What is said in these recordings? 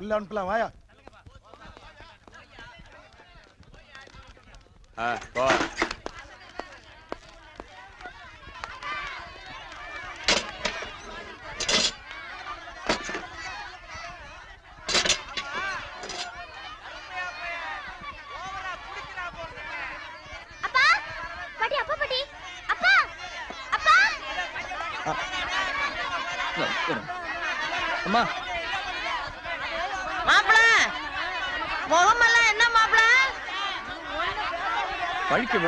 உள்ள அனுப்பலாம் வாயா. போ. அம்மா மாப்பிள முகமெல்லாம் என்ன மாப்பிள? வழிக்கு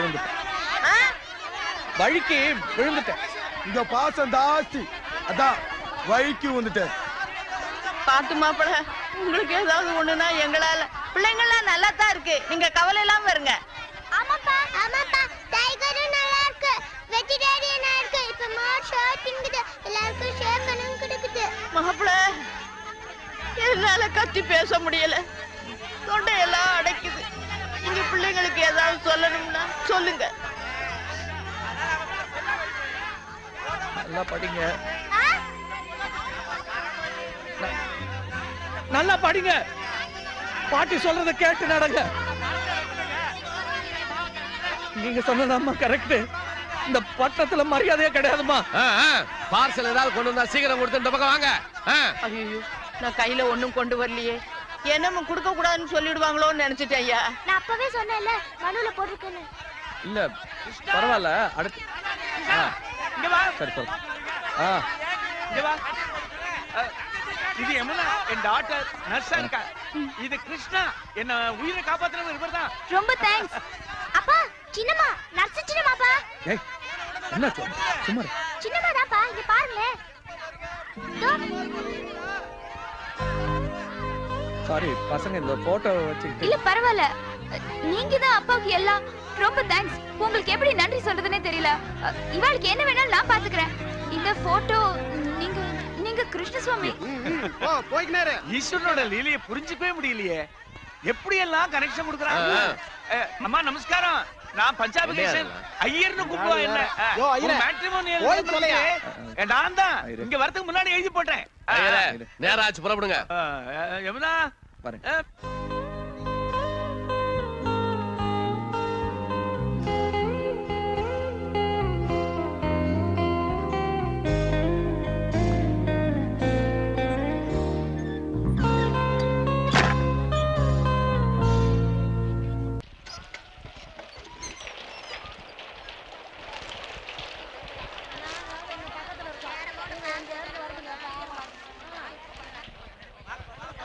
விழுந்துட்டேன். இங்க பாசம் ஜாஸ்தி, அதான் வழிக்கு வந்துட்டேன். பாத்து மாப்பிள, உங்களுக்கு ஏதாவது ஒண்ணுனா எங்களால. பிள்ளைங்கெல்லாம் நல்லா தான் இருக்கு, நீங்க கவலை இல்லாம இருங்க. ஆமாப்பா ஆமாப்பா, டைகரும் நல்லா இருக்கு, வெஜிடேரியனா இருக்கு. இப்ப மார் ஷார்ட் திங்குது, எல்லாருக்கும் ஷேர் பண்ணவும் கொடுக்குது. மாப்பிள, என்னால கத்தி பேச முடியல, தொண்டையெல்லாம் அடைக்குது. நீங்க பிள்ளைங்களுக்கு ஏதாவது சொல்லணும்னா சொல்லுங்க. நல்லா படிங்க, நல்லா படிங்க. பாட்டி சொல்றத கேட்டு நடங்க. நீங்க சொன்னதாம்மா கரெக்ட். இந்த பட்டத்துல மரியாதையே கிடையாதுமா. பார்சல் ஏதாவது கொண்டு வந்தா சீக்கிரம் கொடுத்து இந்த பக்கம் வாங்க. ஐயோ, நான் கையில ஒண்ணும் கொண்டு வரலையே. என்னமோ கொடுக்க கூடாதுன்னு சொல்லிடுவாங்களோன்னு நினைச்சிட்டேன் ஐயா. நான் அப்பவே சொன்னேன்ல, மனுல போட்டுருக்கேன்னு. இல்ல பரவாயில்ல, அடுத்து இங்க வா. சரி சொல்லு. இங்க வா. இது யமுனா, என் டாட்டர் நர்சங்கா. இது கிருஷ்ணா, என்ன உயிரை காப்பாத்துறவர் இவர்தான். ரொம்ப தேங்க்ஸ். அப்பா, சின்னம்மா, நர்ஸ் சின்னம்மாப்பா. ஏய், என்ன சும்மா சின்னம்மா தான்ப்பா, இங்க பாருங்க. சாரி பசங்க, இந்த போட்டோ வச்சு. இல்ல பரவாயில்ல, நீங்க தான் அப்பாவுக்கு எல்லாம். ரொம்ப தேங்க்ஸ். உங்களுக்கு எப்படி நன்றி சொல்றதுன்னே தெரியல. இவாளுக்கு என்ன வேணாலும் நான் பாத்துக்கிறேன். இந்த போட்டோ நீங்க கிருஷ்ணசுவாமி. போய்க்கினாரு. ஈஸ்வரனோட லீலையை புரிஞ்சுக்கவே முடியலையே. எப்படி எல்லாம் கனெக்ஷன் கொடுக்கறாங்க. அம்மா நமஸ்காரம், நான் பஞ்சாபி கேசன் ஐயர்னு கூப்பிடுவா. என்ன மேட்ரிமோனியல் நான் தான் இங்க வரதுக்கு முன்னாடி எழுதி போட்டேன். நேரா ஆச்சு, புறப்படுங்க. யமுனா பாருங்க.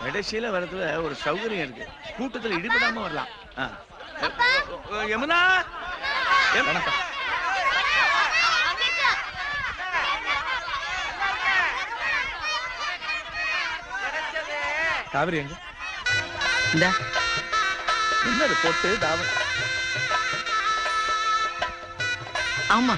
கடைசியில வரதுல ஒரு சௌகரியம் இருக்கு, கூட்டத்துல இடிபடாம வரலாம். யமுனா, காவிரி எங்க? இந்த என்னது போட்டு தாவ? ஆமா,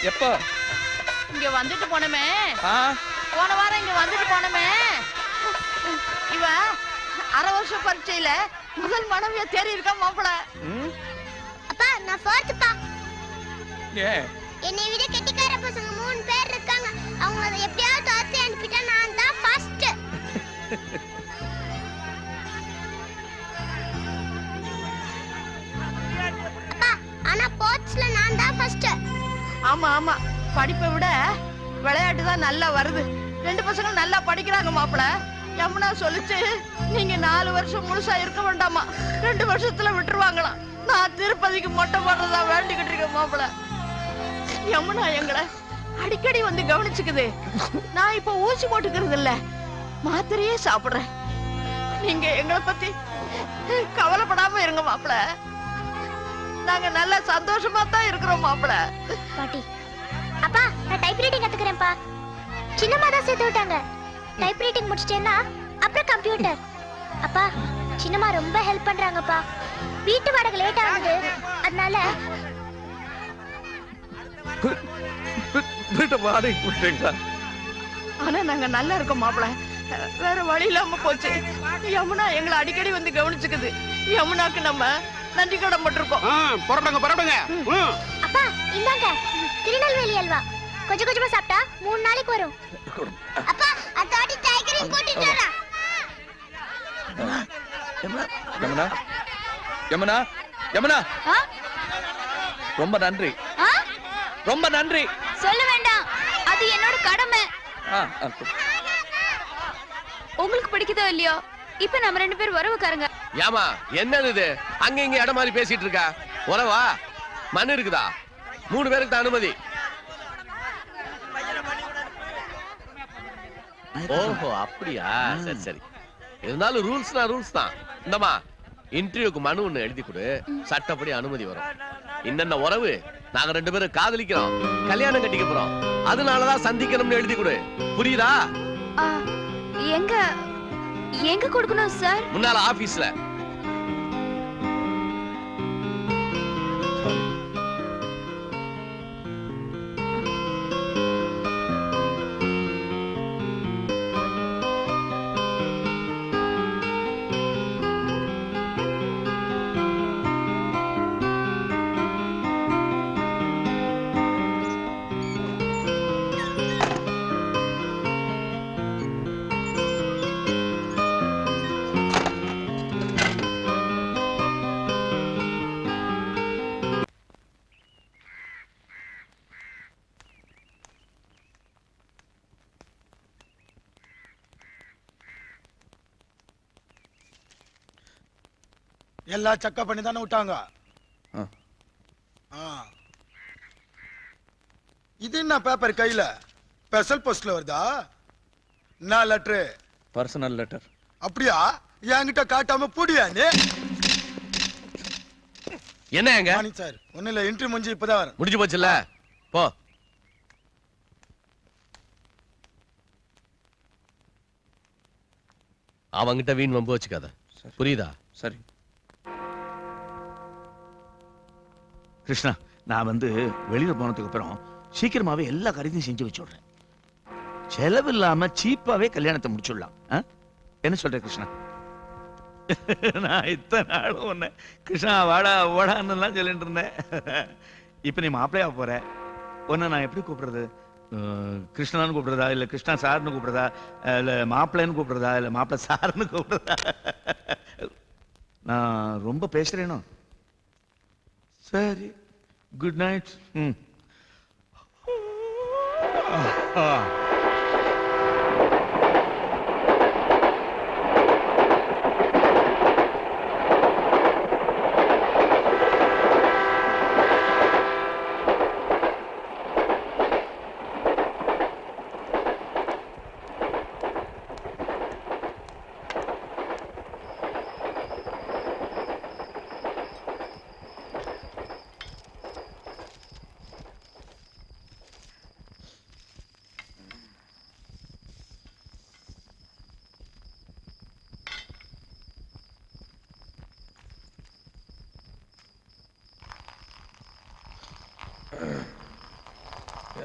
எப்ப இங்க வந்துட்டு போனமே. ஆ, போன வாரம் இங்க வந்துட்டு போனமே. இவ அரை வருஷம் பரீட்சையில முதல் மனைவிய தேறி இருக்கா மாப்பிள. அப்பா, நான் ஃபோர்த்ப்பா. ஏ என்னை விட கெட்டிக்கார பசங்க 3 பேர் இருக்காங்க. அவங்க அதை எப்படியாவது தோத்து அனுப்பிட்டா நான் தான் ஃபர்ஸ்ட். அப்பா, ஆனா ஸ்போர்ட்ஸ்ல நான் தான் ஃபர்ஸ்ட். ஆமா ஆமா, படிப்பை விட விளையாட்டு தான் நல்லா வருது. 2 பசங்க நல்லா படிக்கிறாங்க மாப்பிள. யமுனா சொல்லிச்சு, நீங்க 4 வருஷம் முழுசா இருக்க வேண்டாமா, 2 வருஷத்துல விட்டுருவாங்களாம். நான் திருப்பதிக்கு மொட்டை போடுறதா வேண்டிக்கிட்டு இருக்கேன் மாப்பிள. யமுனா எங்களை அடிக்கடி வந்து கவனிச்சுக்குது. நான் இப்ப ஊசி போட்டுக்கிறது இல்ல, மாத்திரையே சாப்பிடுறேன். நீங்க எங்களை பத்தி கவலைப்படாம இருங்க மாப்பிள. நாங்க நல்ல சந்தோஷமா தான் இருக்கிறோம் மாப்பிள. பாட்டி, அப்பா, நான் டைப்ரைட்டிங் கத்துக்கிறேன்ப்பா. சின்னம்மா தான் சேர்த்து விட்டாங்க. டைப்ரைட்டிங் முடிச்சிட்டேன்னா அப்புறம் கம்ப்யூட்டர். அப்பா, சின்னம்மா ரொம்ப ஹெல்ப் பண்றாங்கப்பா. வீட்டு வாடகை லேட் ஆகுது, அதனால. வீட்டை வாடகை கொடுத்தீங்களா? ஆனா நாங்க நல்லா இருக்கோம் மாப்பிள. வேற வழி இல்லாம போச்சு. யமுனா எங்களை அடிக்கடி வந்து கவனிச்சுக்குது. யமுனாக்கு நம்ம நன்றி கடன் பட்டிருக்கோம். புறப்படுங்க. அப்பா இந்தாங்க திருநெல்வேலி அல்வா. கொஞ்சம் கொஞ்சமா சாப்பிட்டா 3 நாளைக்கு வரும். அப்பா அதாடி டைகரின் கூட்டிட்டு வரா. யமுனா யமுனா யமுனா ஆ? ரொம்ப நன்றி, ஆ? ரொம்ப நன்றி. சொல்ல வேண்டாம், அது என்னோட கடமை. ஆ, ஆ. உங்களுக்கு பிடிக்குதோ இல்லையோ, இப்ப நம்ம 2 பேரும் உறவுக்காரங்க. ஏமா என்னது இது? அங்க இங்க இடம் மாதிரி பேசிட்டு இருக்கா. உறவா? மண்ணு இருக்குதா? 3 பேருக்கு தான் அனுமதி. ஓஹோ அப்படியா? சரி சரி. இருந்தாலும் ரூல்ஸ்னா ரூல்ஸ் தான். இந்தமா இன்டர்வியூக்கு மனு ஒண்ணு எழுதி கொடு, சட்டப்படி அனுமதி வரும். இன்னென்ன உறவு, நாங்க 2 பேரும் காதலிக்கிறோம், கல்யாணம் கட்டிக்க போறோம், அதனாலதான் சந்திக்கணும்னு எழுதி கொடு. புரியுதா? ஆ, எங்க எங்க கொடுக்கணும் சார்? முன்னால ஆபீஸ்ல. எல்லாம் செக்க பண்ணி தானே விட்டாங்க. ஆ. ஆ. இது என்ன பேப்பர் கையில? ஸ்பெஷல் போஸ்ட்ல வருதா? என்ன லெட்டர்? Personal letter. அப்படியா? என்கிட்ட காட்டாம புடியா நீ? என்ன எங்க மார்னிங் சார். ஒண்ணு இல்ல, இன்டர்வியூ முடிஞ்சு இப்பதான் வரேன். முடிஞ்சு போச்சுல்ல, போ. அவங்கிட்ட வீண் வம்பு வச்சுக்காத, புரியுதா? சரி. கிருஷ்ணா, நான் வந்து வெளியில போனதுக்கு அப்புறம் சீக்கிரமாவே எல்லா காரியத்தையும் செஞ்சு வச்சுடுறேன். செலவு இல்லாம சீப்பாவே கல்யாணத்தை முடிச்சுடலாம். என்ன சொல்ற கிருஷ்ணா? நான் இத்தனை நாளும் ஒண்ணு கிருஷ்ணா வாடா ஓடான்னு சொல்லிட்டு இருந்தேன். இப்ப நீ மாப்பிள்ளையா போற, உன்னை நான் எப்படி கூப்பிடுறது? கிருஷ்ணான்னு கூப்பிடுறதா, இல்ல கிருஷ்ணா சார்னு கூப்பிடுறதா, இல்ல மாப்பிள்ளைன்னு கூப்பிடுறதா, இல்ல மாப்பிள்ளை சார்னு கூப்பிடுறதா? நான் ரொம்ப பேசுறேனோ? சரி, குட் நைட்.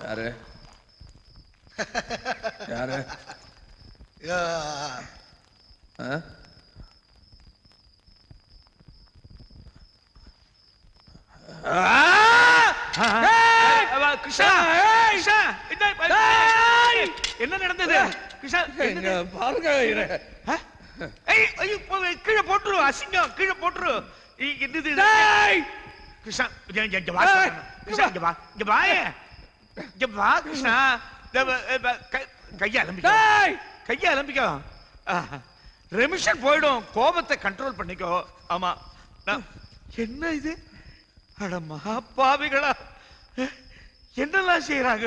யாரு யாரு? ஆ. ஆ? என்ன நடந்தது கிருஷ்ணா? இங்க பாருங்க. கீழே போட்டுரு, அசிங்கம், கீழே போட்டுரு. என்னது கிருஷ்ணா? இங்க வா கிருஷ்ணா, இங்க வா, இங்க வா, இங்க வா கிருஷ்ணா. கைய அலம்பிக்கோ, கைய அலம்பிக்கோ. ரெமிஷன் போயிடும், கோபத்தை கண்ட்ரோல் பண்ணிக்கோ. ஆமா. என்ன இது? அட மகாபாவிகளா, என்னெல்லாம் செய்யறாங்க?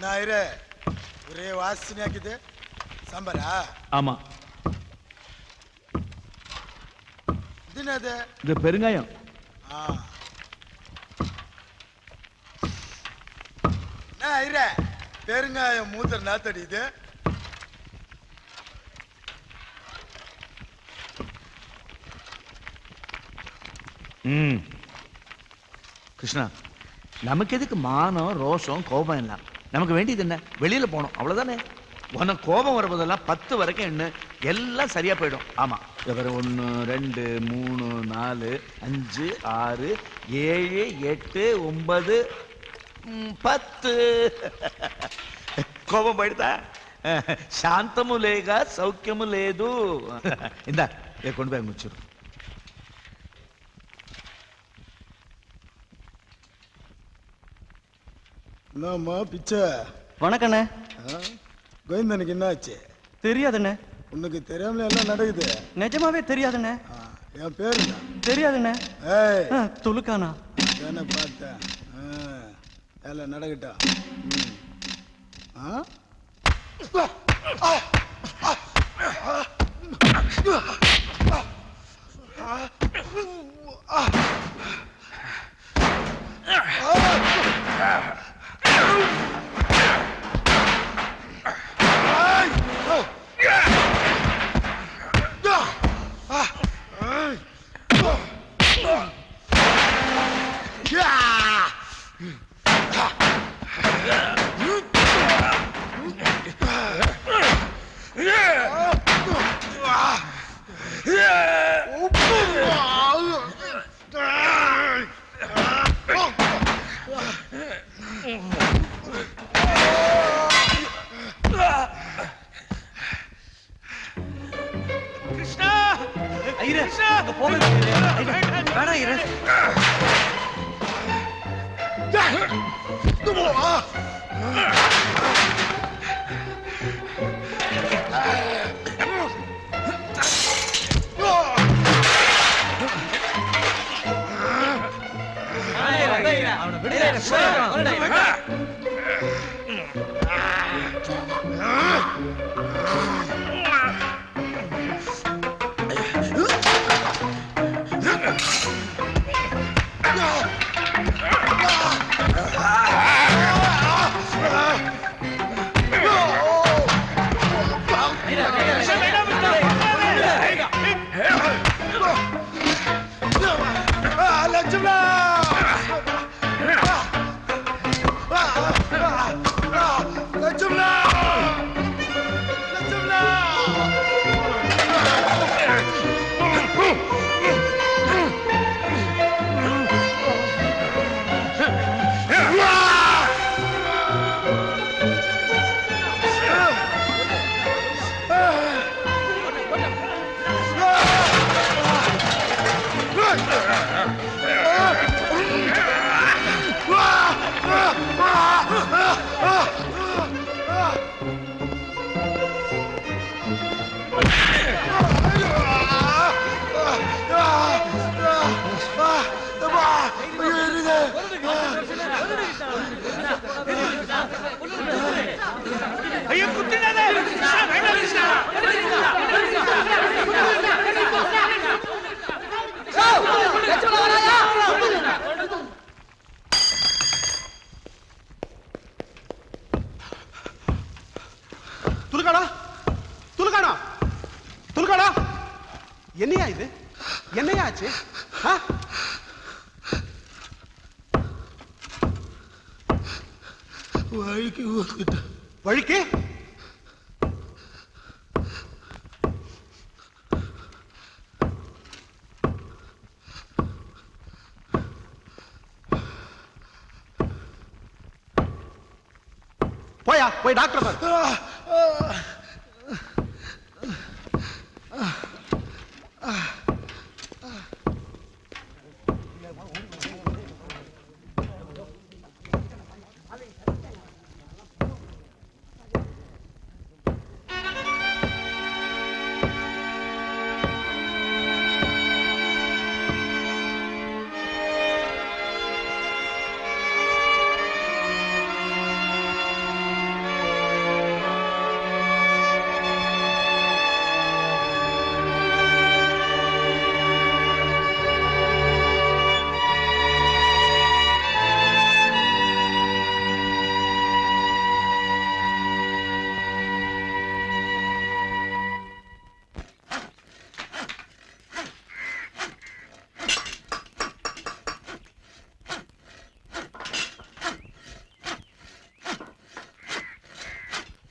நாயிரே, ஒரே வாசனை ஆக்குது. சாம்பாரா? ஆமா. இது என்னது? இது பெருங்காயம். நாயிரே, பெருங்காயம் மூத்தர் நாத்தடி. இது ம். கிருஷ்ணா, நமக்கு எதுக்கு மானம் ரோஷம் கோபம் எல்லாம்? நமக்கு வேண்டியது என்ன? வெளியில போகணும், அவ்வளவுதானே. உனக்கு கோபம் வரும்போதெல்லாம் 10 வரைக்கும் என்ன எல்லாம் சரியா போயிடும். ஆமா, இவர் 1 2 3 4 5 6 7 8 9 10 కోపం పడతా శాంతము లేక సౌఖ్యము లేదు. ఇందా కొండ పోయి ముచ్చురు. என்னம்மா பிச்சை? வணக்கண்ணே. கோவிந்தனுக்கு என்ன ஆச்சு? தெரியாதுண்ணே. உனக்கு தெரியாமல எல்லாம் நடக்குது. நிஜமாவே தெரியாதுண்ணே. என் பேரு என்ன? தெரியாதுண்ணே. ஏய், துலுக்கானா? தானே பார்த்தேன். எல்லாம் நடக்கட்டா. கிருஷ்ணா, ஐயரே, கிருஷ்ணா, அங்க போகாதீங்க. வேணாம் ஐயரே. ஐயோ குத்தினானே. கிருஷ்ணா, வேண்டாம் கிருஷ்ணா. துலுக்காடா, துலுக்காடா, துலுக்காடா, என்னையா இது? என்னையா ஆச்சு? வழிக்கு ஊத்துக்கிட்ட. வழிக்கு போயா, போய் டாக்டர் பாரு.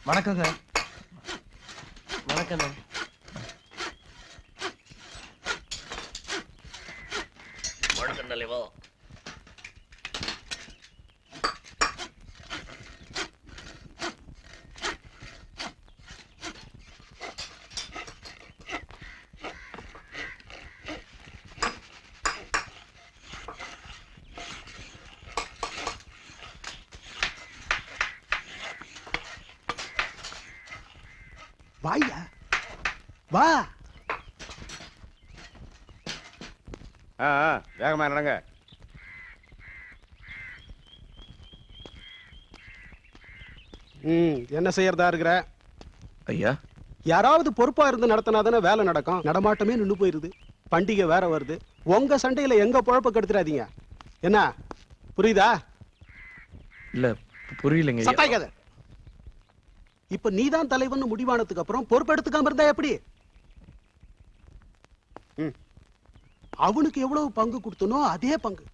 வணக்கங்க. வணக்கம் வணக்கம் தலைவா. வாயா வா. வேகமா நடங்க. என்ன செய்யறதா இருக்கிற? ஐயா, யாராவது பொறுப்பா இருந்து நடத்தினாதானே வேலை நடக்கும். நடமாட்டமே நின்னு போயிருது. பண்டிகை வேற வருது. உங்க சண்டையில எங்க பொழப்ப கெடுத்துறாதீங்க. என்ன புரியுதா? இல்ல புரியலங்க. சத்தாய்க்காத. இப்ப நீதான் தலைவன் முடிவானதுக்கு அப்புறம் பொறுப்பு எடுத்துக்காம இருந்தா எப்படி? அவனுக்கு எவ்வளவு பங்கு கொடுத்தனோ அதே பங்கு.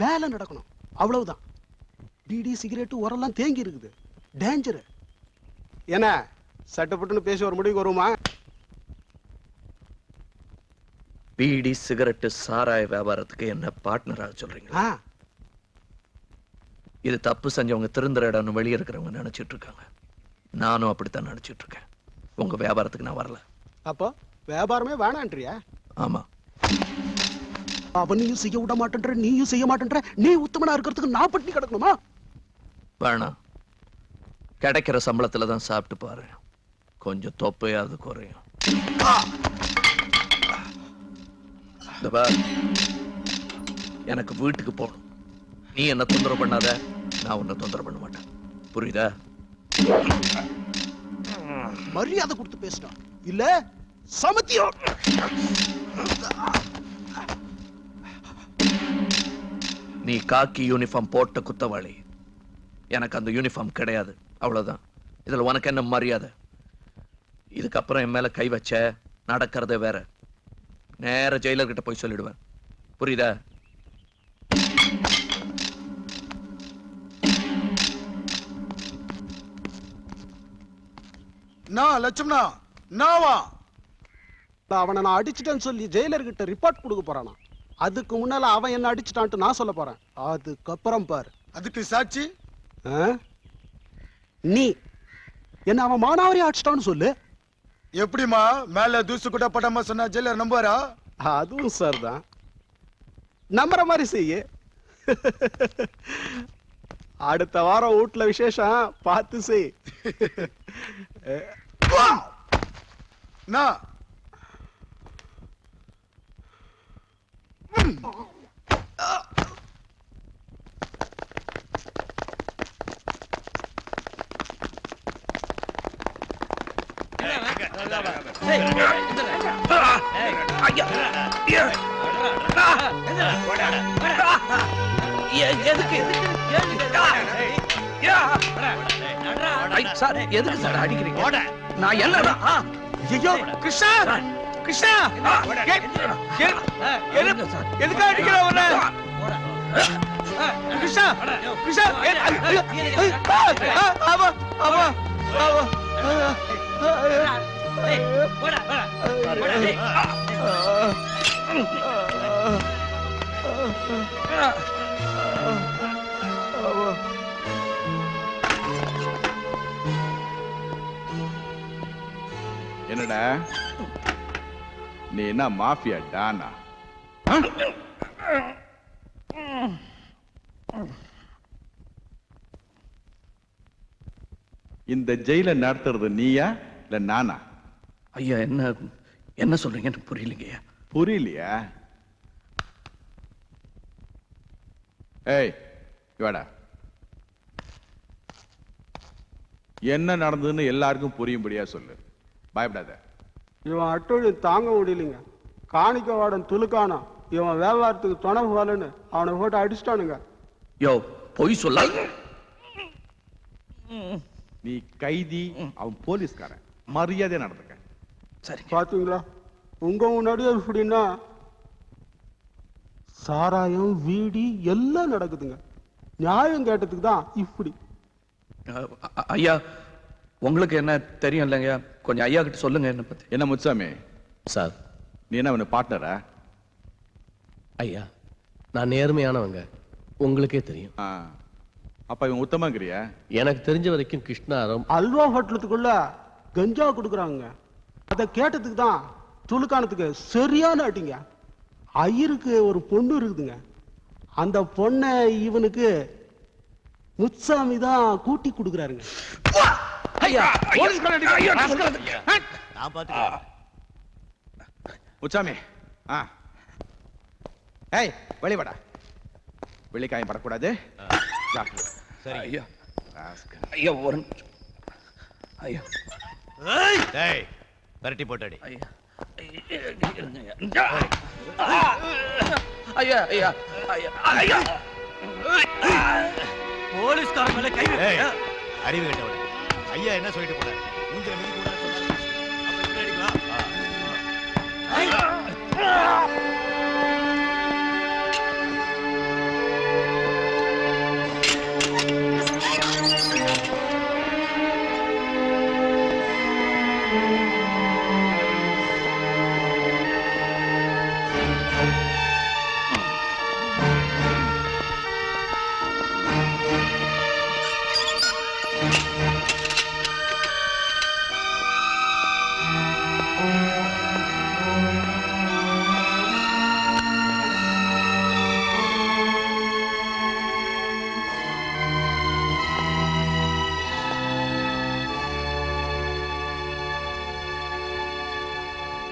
வேலை நடக்கணும், அவ்வளவுதான். பீடி சிகரெட் உரெல்லாம் தேங்கி இருக்குது. டேஞ்சர். என்ன சட்டப்பட்டுன்னு பேசி ஒரு முடிவுக்கு வருமா? பீடி சிகரெட் சாராய வியாபாரத்துக்கு என்ன பார்ட்னராக சொல்றீங்களா? இது தப்பு செஞ்சவங்க திருந்துற இடம்னு வெளியே இருக்கிறவங்க நினைச்சிட்டு இருக்காங்க. நானும் அப்படித்தான் நினைச்சிட்டு இருக்கேன். உங்க வியாபாரத்துக்கு நான் வரல. அப்போ வியாபாரமே வேணான்றியா? ஆமா. அவனையும் செய்ய விட மாட்டேன்ற, நீயும் செய்ய மாட்டேன்ற. நீ உத்தமனா இருக்கிறதுக்கு நான் பட்டி கிடக்கணுமா? வேணாம். கிடைக்கிற சம்பளத்துல தான் சாப்பிட்டு பாரு. கொஞ்சம் தொப்பையாவது குறையும். எனக்கு வீட்டுக்கு போகணும். நீ என்ன தொந்தரவு பண்ணாத, நான் உன்னை தொந்தரவு பண்ண மாட்டேன். புரியுதா? மரியாதை கொடுத்து பேசுறா இல்ல சமத்தியம். நீ காக்கி யூனிஃபார்ம் போட்ட குத்தவாளி. எனக்கு அந்த யூனிஃபார்ம் கிடையாது, அவ்வளவுதான். இதுல உனக்கு என்ன மரியாதை? இதுக்கப்புறம் என் மேல கை வச்ச நடக்கிறதே வேற. நேர ஜெயிலர் கிட்ட போய் சொல்லிடுவேன். புரியுதா? நான் லட்சுமணா நாவா அவனை நான் அடிச்சிட்டேன்னு சொல்லி ஜெயிலர் கிட்ட ரிப்போர்ட் கொடுக்க போறானா? அதுக்கு முன்னால அவன் என்ன அடிச்சிட்டான்ட்டு நான் சொல்ல போறேன். அதுக்கப்புறம் பாரு. அதுக்கு சாட்சி நீ என்ன அவன் மானாவரி அடிச்சிட்டான்னு சொல்லு. எப்படிமா மேல தூசு கூட படாம சொன்னா ஜெயிலர் நம்புவாரா? அதுவும் சார் தான். நம்புற மாதிரி செய்ய. அடுத்த வாரம் வீட்டுல விசேஷம், பார்த்து செய். நான் எதுக்கு சார் அடிக்கிறீங்க? நான் என்ன? ஐயோ கிருஷ்ணா, கிருஷ்ணா எதுக்கு அடிக்கிற உன்னை? கிருஷ்ணா, கிருஷ்ணா ஆமா ஆமா ஆமா. என்னடா நீ என்ன மாஃபியா டானா? இந்த ஜெயில நடத்துறது நீயா இல்ல நானா? ஐயா, என்ன என்ன சொல்றீங்கன்னு புரியலைங்கய்யா. புரியலையா? ஏய் வாடா. என்ன நடந்ததுன்னு எல்லாருக்கும் புரியும்படியா சொல்லு. பயப்படாத. இவன் அட்டொழி தாங்க முடியலைங்க. காணிக்க வாடன் துலுக்கானா. இவன் வியாபாரத்துக்கு துணை போலன்னு அவனை போட்டு அடிச்சிட்டானுங்க. யோ, பொய் சொல்ல. நீ கைதி, அவன் போலீஸ்காரன். மரியாதை நடந்துக்க. சரி, பாத்தீங்களா? உங்க முன்னாடியே இப்படின்னா சாராயம் வீடி எல்லாம் நடக்குதுங்க. நியாயம் கேட்டதுக்கு தான் இப்படி. ஐயா, உங்களுக்கு என்ன தெரியும் இல்லைங்க, கொஞ்சம் ஐயா கிட்ட சொல்லுங்க என்ன பத்தி. என்ன முத்துசாமி, சார், நீ என்ன அவன பார்ட்னரா? ஐயா நான் நேர்மையானவங்க, உங்களுக்கே தெரியும். அப்ப இவன் உத்தமாங்கிறியா? எனக்கு தெரிஞ்ச வரைக்கும் கிருஷ்ணாரம் அல்வா ஹோட்டலுக்குள்ள கஞ்சா கொடுக்குறாங்க. அதை கேட்டதுக்கு தான் துலுக்கானத்துக்கு சரியான அடிங்க. ஐயருக்கு ஒரு பொண்ணு இருக்குதுங்க. அந்த பொண்ணை இவனுக்கு முத்துசாமி தான் கூட்டி கொடுக்குறாருங்க. முச்சாமி, ஏய் வெளிவடா, வெளிக்காயம் படக்கூடாது. சரி ஐயா. ஐயா ஒரு ஐயா பரட்டி போட்டாடி. ஐயா ஐயா ஐயா ஐயா போலீஸ்கார மேல கை வைக்க. அறிவு கேட்டவனே, ஐயா என்ன சொல்லிட்டு போறாரு? மூஞ்சில மிதி கூட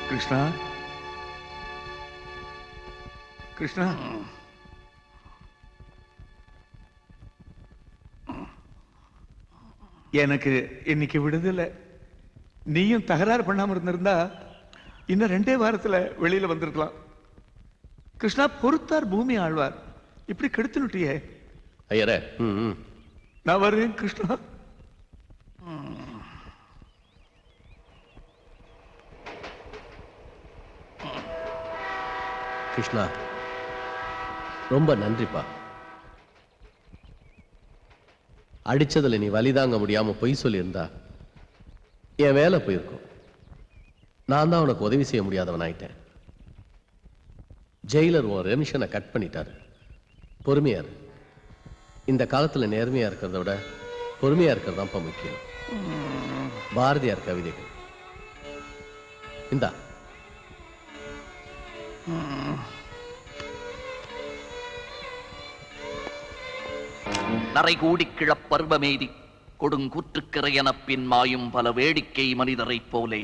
கிருஷ்ணா, கிருஷ்ணா, எனக்கு இன்னைக்கு விடுதலை. நீயும் தகராறு பண்ணாம இருந்திருந்தா இன்னும் 2 வாரத்துல வெளியில வந்திருக்கலாம். கிருஷ்ணா, பொறுத்தார் பூமி ஆழ்வார், இப்படி கெடுத்துனுட்டியே. ஐயரே, நான் வர்றேன் கிருஷ்ணா. கிருஷ்ணா ரொம்ப நன்றிப்பா. அடிச்சதுல நீ வலிதாங்க முடியாம பொய் சொல்லியிருந்தா என் வேலை போயிருக்கும். நான் தான் உனக்கு உதவி செய்ய முடியாதவன் ஆயிட்டேன். ஜெயிலர் உன் ரெமிஷனை கட் பண்ணிட்டாரு. பொறுமையா இரு. இந்த காலத்துல நேர்மையா இருக்கிறத விட பொறுமையா இருக்கிறது தான்ப்பா முக்கியம். பாரதியார் கவிதைகள் இந்தா. நரை கூடி கிழப்பருவமேதி கொடுங்கூற்றுக்கரை என பின் மாயும் பல வேடிக்கை மனிதரைப் போலே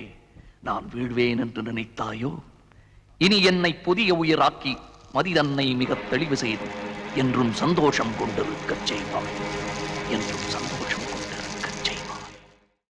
நான் வீழ்வேன் என்று நினைத்தாயோ? இனி என்னை புதிய உயிராக்கி மதிதன்னை மிக தெளிவு செய்து என்றும் சந்தோஷம் கொண்டிருக்கச் செய்வாய். என்றும் சந்தோஷம்.